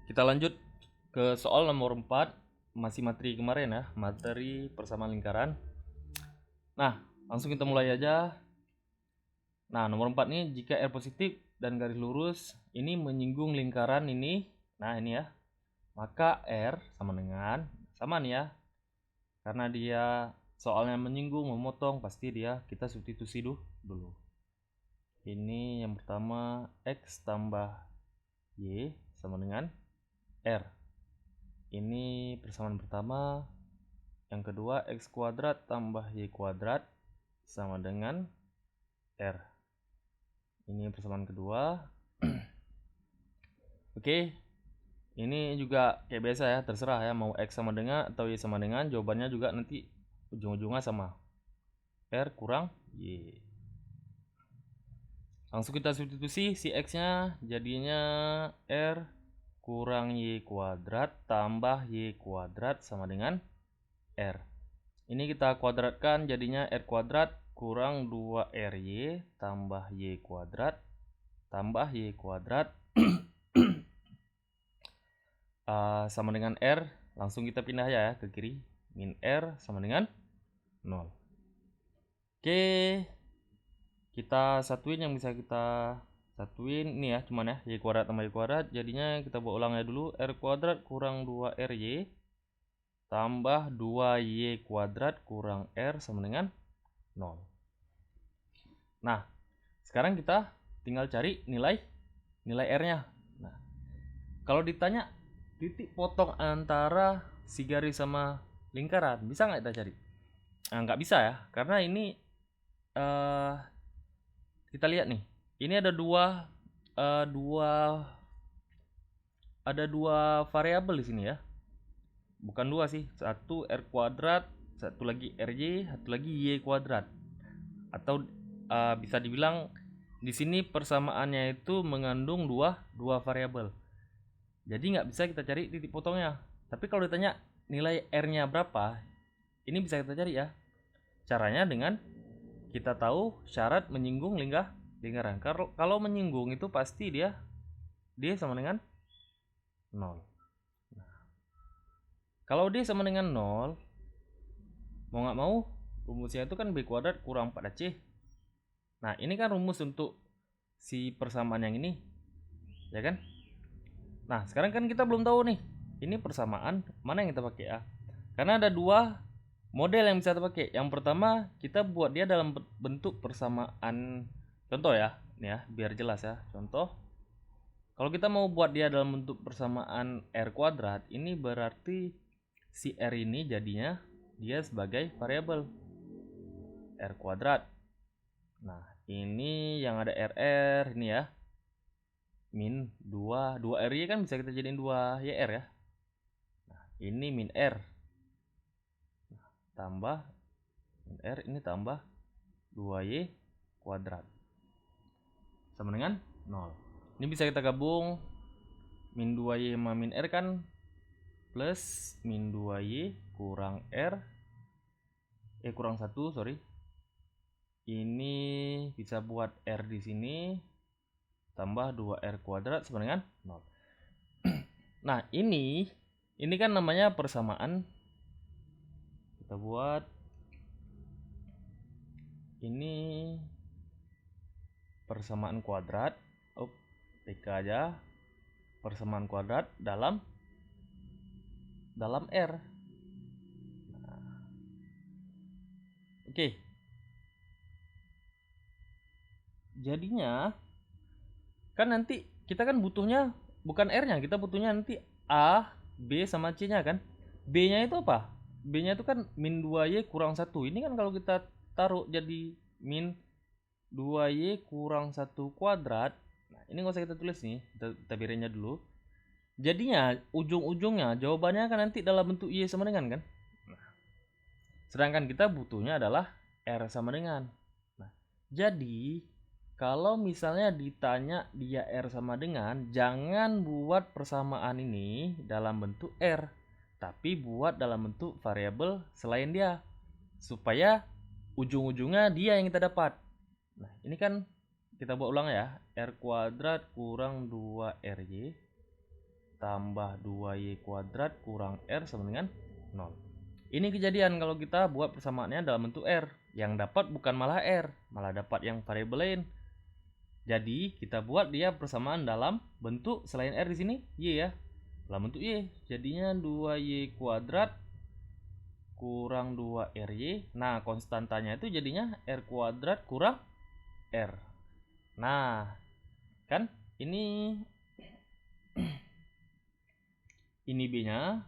Kita lanjut ke soal nomor 4, masih materi kemarin ya, materi persamaan lingkaran. Nah, langsung kita mulai aja. Nah, nomor 4 nih, jika R positif dan garis lurus ini menyinggung lingkaran ini, nah ini ya, maka R sama nih ya, karena dia soalnya menyinggung, memotong, pasti dia kita substitusi dulu. Ini yang pertama, X tambah Y sama dengan R. Ini persamaan pertama. Yang kedua, X kuadrat tambah Y kuadrat sama dengan R. Ini persamaan kedua. Oke, ini juga kayak biasa ya, terserah ya, mau X sama dengan atau Y sama dengan, jawabannya juga nanti ujung-ujungnya sama. R kurang Y. Langsung kita substitusi si X-nya, jadinya R kurang Y kuadrat tambah Y kuadrat sama dengan R. Ini kita kuadratkan, jadinya R kuadrat kurang 2RY tambah Y kuadrat tambah Y kuadrat sama dengan R. Langsung kita pindah ya ke kiri. Min R sama dengan 0. Oke, kita satuin yang bisa kita satuin ini ya, cuman ya, Y kuadrat tambah Y kuadrat. Jadinya kita buat ulangnya dulu. R kuadrat kurang 2RY tambah 2Y kuadrat kurang R sama dengan 0. Nah, sekarang kita tinggal cari nilai R-nya. Nah, kalau ditanya titik potong antara si garis sama lingkaran, bisa nggak kita cari? Nah, nggak bisa ya, karena ini kita lihat nih, ini ada dua variabel di sini ya, bukan dua sih, satu R kuadrat, satu lagi RY, satu lagi Y kuadrat, atau bisa dibilang di sini persamaannya itu mengandung dua variabel. Jadi nggak bisa kita cari titik potongnya. Tapi kalau ditanya nilai R-nya berapa, ini bisa kita cari ya. Caranya dengan kita tahu syarat menyinggung lingkaran. Kalau menyinggung itu pasti dia sama dengan 0. Nah, kalau dia sama dengan 0, mau nggak mau rumusnya itu kan B kuadrat kurang 4AC. Nah, ini kan rumus untuk si persamaan yang ini, ya kan? Nah, sekarang kan kita belum tahu nih, ini persamaan mana yang kita pakai ya. Karena ada dua model yang bisa kita pakai. Yang pertama, kita buat dia dalam bentuk persamaan. Contoh ya, nih ya, biar jelas ya. Contoh, kalau kita mau buat dia dalam bentuk persamaan R kuadrat, ini berarti si R ini jadinya dia sebagai variabel R kuadrat. Nah, ini yang ada RR ini ya. Min 2 2RY kan bisa kita jadiin 2YR ya. Nah, ini min R. Nah, tambah min R ini tambah 2Y kuadrat sama dengan 0. Ini bisa kita gabung, min 2Y sama min R kan plus min 2Y kurang R kurang 1, sorry. Ini bisa buat R di sini tambah 2R kuadrat sama dengan 0. Nah, ini kan namanya persamaan. Kita buat ini persamaan kuadrat. TK aja. Persamaan kuadrat dalam R. Nah, oke. Jadinya kan nanti kita kan butuhnya bukan R-nya, kita butuhnya nanti A, B sama C-nya kan. B-nya itu apa? B-nya itu kan min 2Y kurang 1. Ini kan kalau kita taruh jadi min 2Y kurang 1 kuadrat. Nah, ini nggak usah kita tulis nih, kita biarin dulu. Jadinya ujung-ujungnya jawabannya kan nanti dalam bentuk Y sama dengan kan. Nah, sedangkan kita butuhnya adalah R sama dengan. Nah, jadi kalau misalnya ditanya dia R sama dengan, jangan buat persamaan ini dalam bentuk R, tapi buat dalam bentuk variabel selain dia, supaya ujung-ujungnya dia yang kita dapat. Nah, ini kan kita buat ulang ya, R kuadrat kurang 2RY tambah 2y kuadrat kurang r sama dengan 0. Ini kejadian kalau kita buat persamaannya dalam bentuk r. Yang dapat bukan malah r, malah dapat yang variabel lain. Jadi kita buat dia persamaan dalam bentuk selain r di sini y ya. Dalam bentuk y, jadinya 2y kuadrat kurang 2ry. Nah, konstantanya itu jadinya r kuadrat kurang r. Nah, kan ini ini b-nya,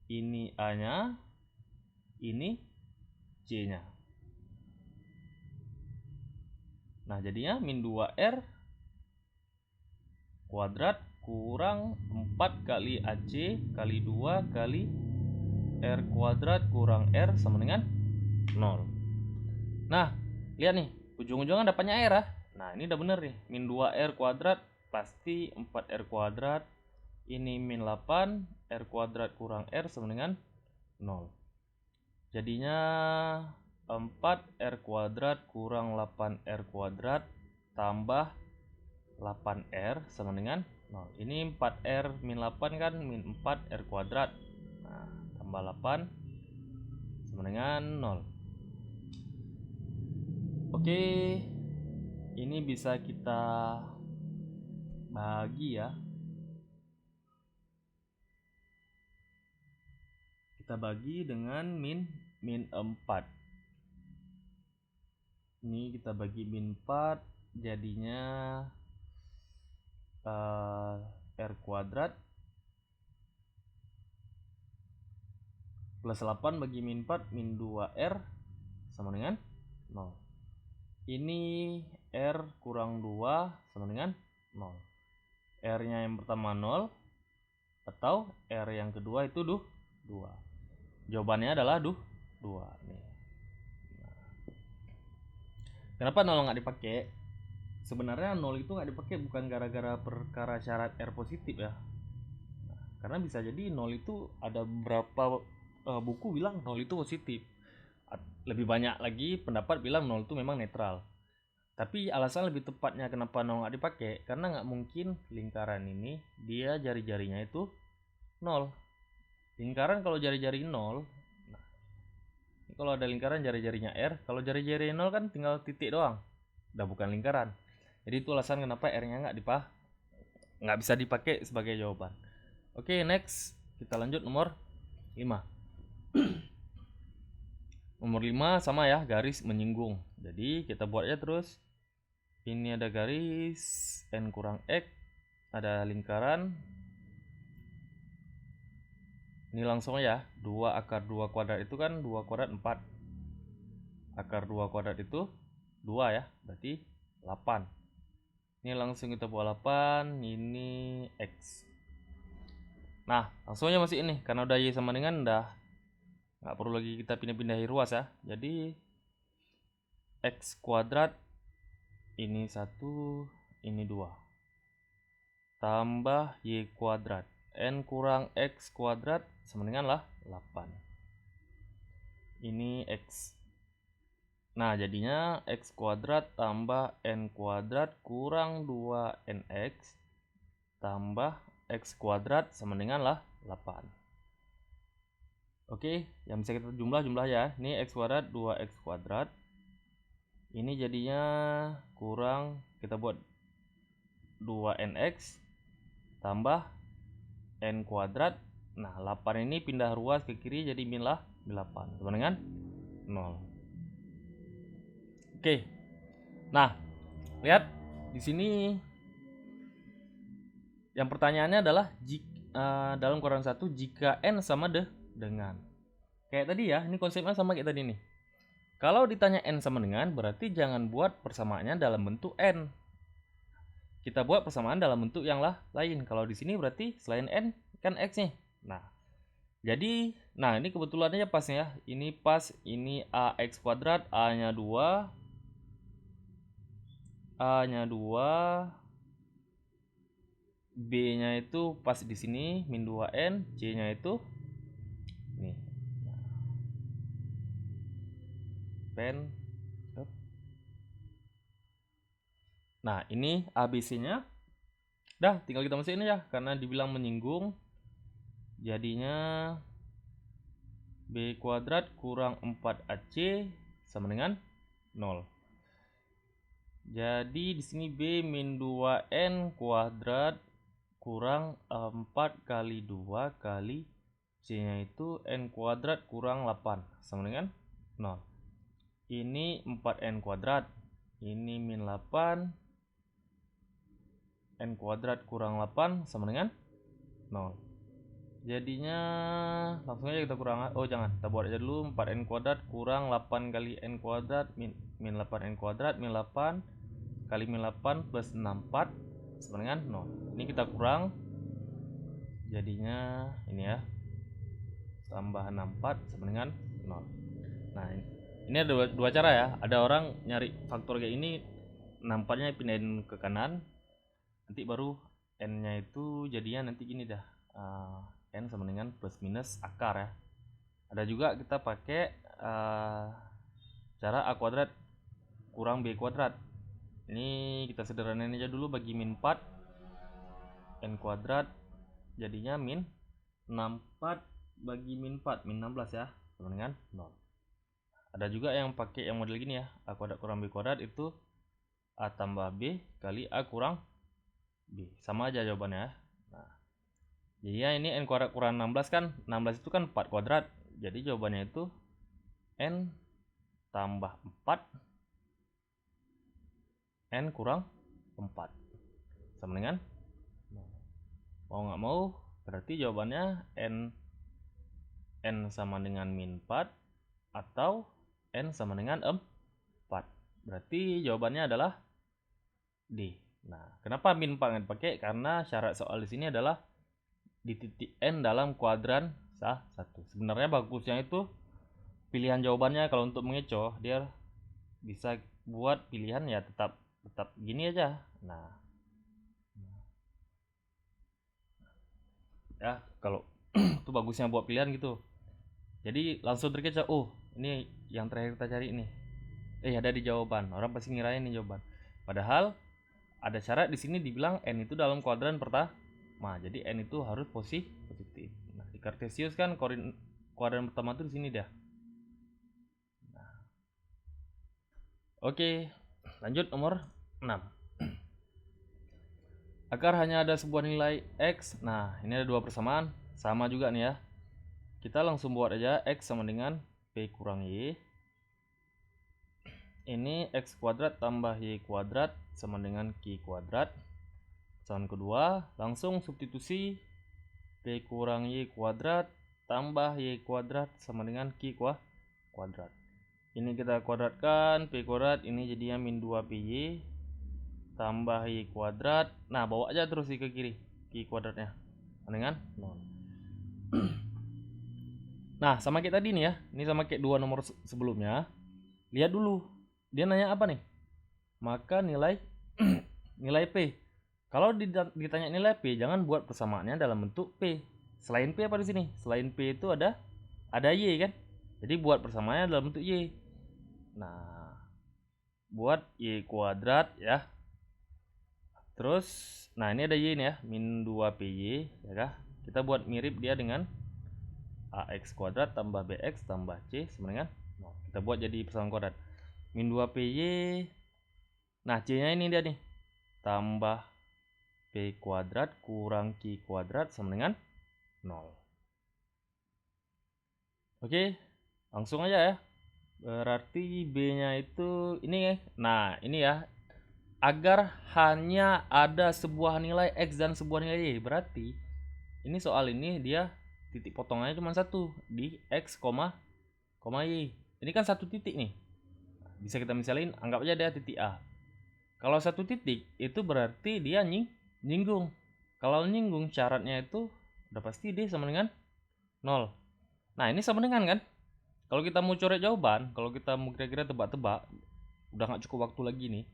ini a-nya, ini c-nya. Nah, jadinya min 2r kuadrat kurang 4 kali ac kali 2 kali r kuadrat kurang r sama dengan 0. Nah, lihat nih, ujung-ujungnya dapatnya r ya. Nah, ini udah bener nih, min 2r kuadrat pasti 4r kuadrat. Ini min 8 r kuadrat kurang r sama dengan 0. Jadinya 4r kuadrat kurang 8r kuadrat tambah 8r sama dengan 0. Ini 4r min 8 kan min 4r kuadrat. Nah, tambah 8 sama dengan 0. Oke, ini bisa kita bagi ya. Kita bagi dengan min 4. Ini kita bagi min 4, jadinya r kuadrat plus 8 bagi min 4, min 2r sama dengan 0. Ini r kurang 2 sama dengan 0. R nya yang pertama 0 atau r yang kedua itu 2. Jawabannya adalah 2 nih. Kenapa 0 nggak dipakai? Sebenarnya 0 itu nggak dipakai bukan gara-gara perkara syarat r positif ya. Karena bisa jadi 0 itu ada beberapa buku bilang 0 itu positif. Lebih banyak lagi pendapat bilang 0 itu memang netral. Tapi alasan lebih tepatnya kenapa 0 nggak dipakai, karena nggak mungkin lingkaran ini dia jari-jarinya itu 0. Lingkaran kalau jari-jari 0, nah, ini kalau ada lingkaran jari-jarinya r, kalau jari-jari 0 kan tinggal titik doang, udah bukan lingkaran. Jadi itu alasan kenapa r-nya nggak bisa dipakai sebagai jawaban. Oke, next kita lanjut nomor 5. Nomor 5 sama ya, garis menyinggung. Jadi kita buatnya terus. Ini ada garis n kurang x, ada lingkaran. Ini langsung ya, 2 akar 2 kuadrat itu kan 2 kuadrat 4. Akar 2 kuadrat itu 2 ya, berarti 8. Ini langsung kita buat 8, ini x. Nah, langsungnya masih ini, karena udah y sama dengan udah nggak perlu lagi kita pindah-pindahi ruas ya. Jadi x kuadrat ini 1, ini 2. Tambah y kuadrat. N kurang x kuadrat sama dengan lah 8. Ini x. Nah, jadinya x kuadrat tambah n kuadrat kurang 2nx tambah x kuadrat sama dengan lah 8. Oke, yang bisa kita jumlah ya. Ini x kuadrat 2x kuadrat. Ini jadinya kurang, kita buat 2nx tambah n kuadrat. Nah, 8 ini pindah ruas ke kiri jadi min lah 8 sama dengan 0. Oke. Nah, lihat di sini yang pertanyaannya adalah dalam kurang 1 jika n sama dengan. Kayak tadi ya, ini konsepnya sama kayak tadi nih. Kalau ditanya n sama dengan, berarti jangan buat persamaannya dalam bentuk n. Kita buat persamaan dalam bentuk yang lain. Kalau di sini berarti selain n kan x nih. Nah, jadi ini kebetulan aja pas ya. Ini pas, ini ax kuadrat, a-nya 2, a-nya 2, b-nya itu pas di sini min 2n, c-nya itu nih. Pen. Nah, ini ABC-nya Dah, tinggal kita masukin aja karena dibilang menyinggung. Jadinya B kuadrat kurang 4AC sama dengan 0. Jadi di sini B min 2N kuadrat kurang 4 kali 2 kali C-nya itu N kuadrat kurang 8 sama dengan 0. Ini 4N kuadrat. Ini min 8 N kuadrat kurang 8 sama dengan 0. Jadinya langsung aja kita kurang, jangan, kita buat aja dulu. 4N kuadrat kurang 8 kali N kuadrat min 8N kuadrat min 8 kali min 8 plus 64 sama dengan 0. Ini kita kurang, jadinya ini ya, tambah 64 sama dengan 0. Nah ini ada dua cara ya. Ada orang nyari faktor kayak ini, 64-nya pindahin ke kanan, nanti baru N nya itu jadinya nanti gini dah, N sama dengan plus minus akar ya. Ada juga kita pakai cara A kuadrat kurang B kuadrat. Ini kita sederhanain aja dulu, bagi min 4 N kuadrat jadinya min 64 bagi min 4 min 16 ya sama dengan 0. Ada juga yang pakai yang model gini ya, A kuadrat kurang B kuadrat itu A tambah B kali A kurang B, sama aja jawabannya. Nah, jadi ya ini N kuadrat kurang 16 kan, 16 itu kan 4 kuadrat, jadi jawabannya itu N tambah 4 N kurang 4 sama dengan, mau nggak mau berarti jawabannya N sama dengan min 4 atau N sama dengan 4. Berarti jawabannya adalah D. Nah, kenapa min 4 nggak dipakai? Karena syarat soal di sini adalah di titik N dalam kuadran satu. Sebenarnya bagusnya itu pilihan jawabannya kalau untuk mengecoh, dia bisa buat pilihan ya tetap gini aja. Nah, ya kalau itu bagusnya buat pilihan gitu. Jadi langsung terkecoh, oh ini yang terakhir kita cari ini. Ada di jawaban. Orang pasti ngirain ini jawaban. Padahal ada syarat di sini dibilang N itu dalam kuadran pertama. Jadi N itu harus positif. Nah, di Kartesius kan kuadran pertama itu di sini dah. Nah. Oke, lanjut nomor 6. Agar hanya ada sebuah nilai X. Nah, ini ada dua persamaan. Sama juga nih ya. Kita langsung buat aja X sama dengan P kurang Y. Ini X kuadrat tambah Y kuadrat sama dengan Q kuadrat. Persamaan kedua, langsung substitusi P kurang Y kuadrat tambah Y kuadrat sama dengan Q kuadrat. Ini kita kuadratkan, P kuadrat ini jadinya min 2PY tambah Y kuadrat. Nah, bawa aja terus ke kiri, Q kuadratnya dengan 0. Nah, sama kayak tadi nih ya. Ini sama kayak dua nomor sebelumnya. Lihat dulu, dia nanya apa nih? Maka nilai nilai P. Kalau ditanya nilai P, jangan buat persamaannya dalam bentuk P. Selain P apa di sini? Selain P itu ada Y kan? Jadi buat persamaannya dalam bentuk Y. Nah, buat Y kuadrat ya. Terus, nah ini ada Y nih ya, min 2PY ya kah? Kita buat mirip dia dengan AX kuadrat tambah BX tambah C sama dengan 0. Kita buat jadi persamaan kuadrat. Min 2PY. Nah, C-nya ini dia nih. Tambah P kuadrat kurang Q kuadrat sama dengan 0. Oke, langsung aja ya. Berarti B-nya itu ini. Nah, ini ya. Agar hanya ada sebuah nilai X dan sebuah nilai Y. Berarti ini soal ini dia titik potongannya cuma satu di X, Y. Ini kan satu titik nih. Bisa kita misalin, anggap aja dia titik A. Kalau satu titik itu berarti dia nyinggung. Kalau nyinggung syaratnya itu udah pasti D sama dengan 0. Nah, ini sama dengan kan? Kalau kita mau coret jawaban, kalau kita mau kira-kira tebak-tebak, udah nggak cukup waktu lagi nih.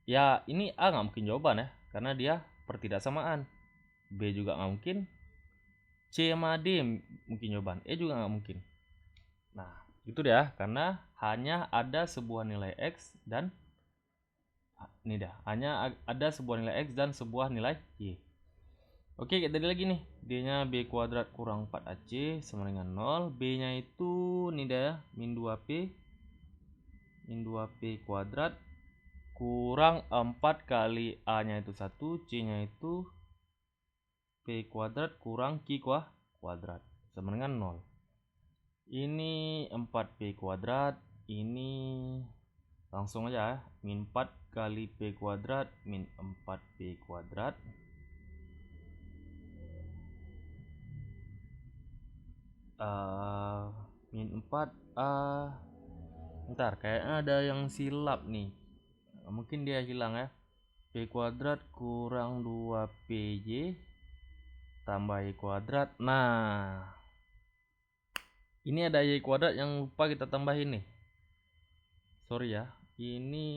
Ya, ini A nggak mungkin jawaban ya, karena dia pertidaksamaan. B juga nggak mungkin. C sama D mungkin jawaban. E juga nggak mungkin. Nah, itu deh ya, karena hanya ada sebuah nilai X dan Ini dah, hanya ada sebuah nilai X dan sebuah nilai Y. Oke, kayak tadi lagi nih, D-nya B kuadrat kurang 4AC sama dengan 0. B-nya itu nih dah, min 2P kuadrat kurang 4 kali A-nya itu 1, C-nya itu P kuadrat kurang Q kuadrat sama dengan 0. Ini 4P kuadrat, ini langsung aja ya, min 4 kali P kuadrat min 4P kuadrat min 4 ntar kayaknya ada yang silap nih, mungkin dia hilang ya. P kuadrat kurang 2PY tambah Y kuadrat. Nah, ini ada Y kuadrat yang lupa kita tambahin nih, sorry ya. Ini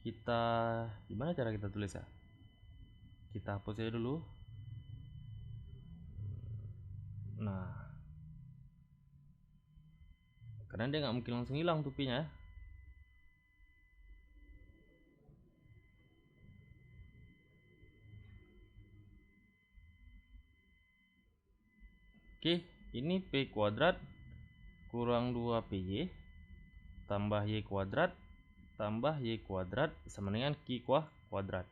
kita gimana cara kita tulis ya, kita hapus aja dulu. Nah, karena dia nggak mungkin langsung hilang tuh P-nya ya. Oke, ini P kuadrat kurang 2PY tambah Y kuadrat sama dengan Q kuadrat.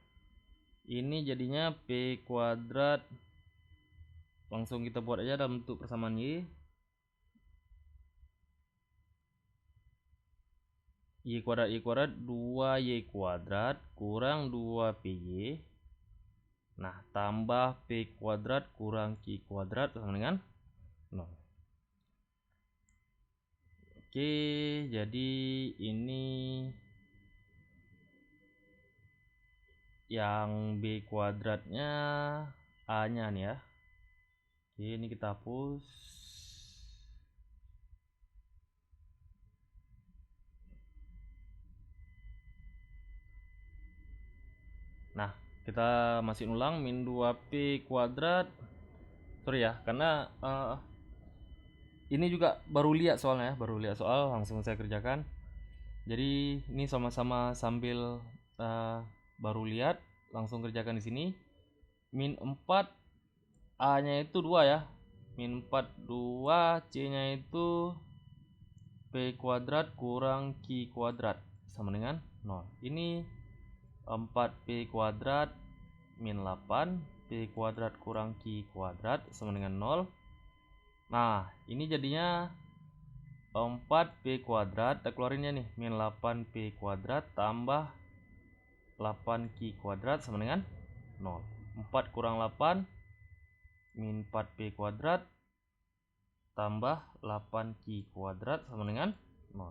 Ini jadinya P kuadrat, langsung kita buat aja dalam bentuk persamaan Y. Y kuadrat 2Y kuadrat kurang 2PY. Nah, tambah P kuadrat kurang Q kuadrat sama dengan 0. Oke, jadi ini yang B kuadratnya A-nya nih ya. Oke, ini kita hapus. Nah, kita masih ulang min 2P kuadrat. Sorry ya, karena ini juga baru lihat soalnya ya, baru lihat soal langsung saya kerjakan. Jadi ini sama-sama sambil baru lihat langsung kerjakan di sini. Min 4 A-nya itu 2 ya. Min 4 2, C-nya itu P kuadrat kurang Q kuadrat sama dengan 0. Ini 4P kuadrat min 8 P kuadrat kurang Q kuadrat sama dengan 0. Nah, ini jadinya 4P kuadrat, kita keluarinnya nih, min 8P kuadrat tambah 8Q kuadrat sama dengan 0. 4 kurang 8 min 4P kuadrat tambah 8Q kuadrat sama dengan 0.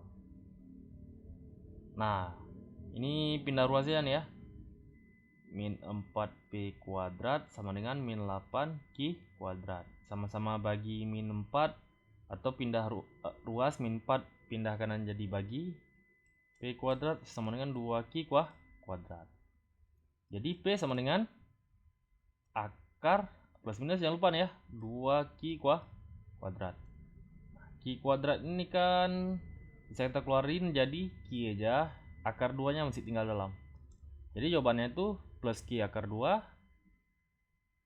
Nah, ini pindah ruasnya nih ya. Min 4P kuadrat sama dengan min 8Q kuadrat. Sama-sama bagi min 4 atau pindah ruas, min 4 pindah kanan jadi bagi. P kuadrat sama dengan 2Q kuadrat. Jadi P sama dengan akar plus minus, jangan lupa nih ya, 2Q kuadrat. Nah, Q kuadrat ini kan bisa kita keluarin jadi Q aja, akar 2 nya masih tinggal dalam. Jadi jawabannya itu plus Q akar 2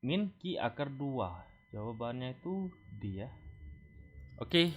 min Q akar 2. Jawabannya itu D ya. Oke,